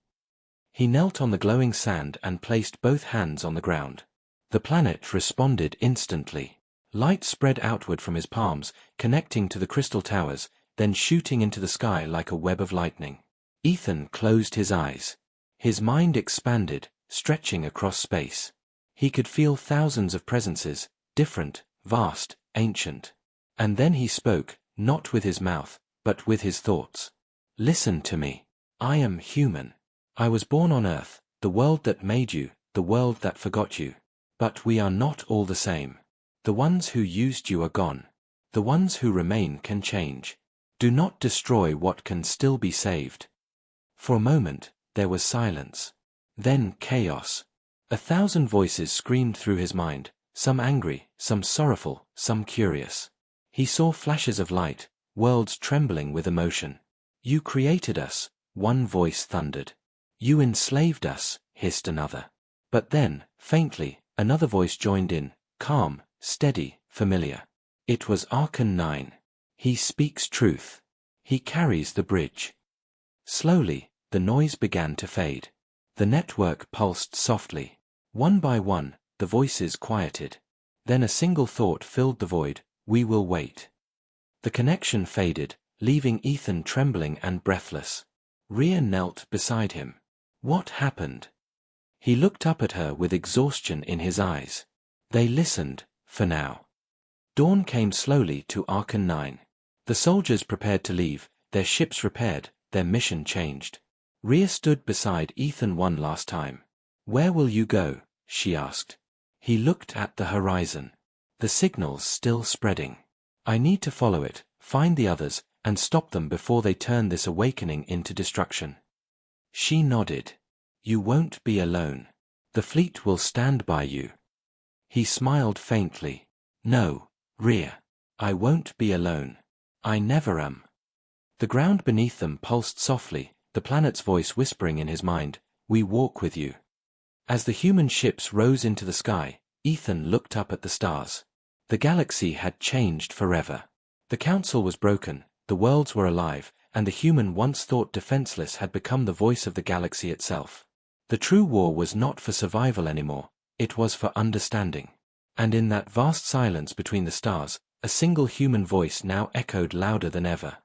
He knelt on the glowing sand and placed both hands on the ground. The planet responded instantly. Light spread outward from his palms, connecting to the crystal towers, then shooting into the sky like a web of lightning. Ethan closed his eyes. His mind expanded, stretching across space. He could feel thousands of presences, different, vast, ancient. And then he spoke, not with his mouth, but with his thoughts. Listen to me. I am human. I was born on Earth, the world that made you, the world that forgot you. But we are not all the same. The ones who used you are gone. The ones who remain can change. Do not destroy what can still be saved. For a moment, there was silence. Then chaos. 1,000 voices screamed through his mind, some angry, some sorrowful, some curious. He saw flashes of light, worlds trembling with emotion. You created us, one voice thundered. You enslaved us, hissed another. But then, faintly, another voice joined in, calm, steady, familiar. It was Arkan 9. He speaks truth. He carries the bridge. Slowly, the noise began to fade. The network pulsed softly. One by one, the voices quieted. Then a single thought filled the void, we will wait. The connection faded, leaving Ethan trembling and breathless. Rhea knelt beside him. What happened? He looked up at her with exhaustion in his eyes. They listened, for now. Dawn came slowly to Arkan 9. The soldiers prepared to leave, their ships repaired, their mission changed. Rhea stood beside Ethan one last time. Where will you go? She asked. He looked at the horizon. The signal's still spreading. I need to follow it, find the others, and stop them before they turn this awakening into destruction. She nodded. You won't be alone. The fleet will stand by you. He smiled faintly. No, Rhea. I won't be alone. I never am. The ground beneath them pulsed softly, the planet's voice whispering in his mind, we walk with you. As the human ships rose into the sky, Ethan looked up at the stars. The galaxy had changed forever. The council was broken, the worlds were alive, and the human once thought defenseless had become the voice of the galaxy itself. The true war was not for survival anymore, it was for understanding. And in that vast silence between the stars, a single human voice now echoed louder than ever.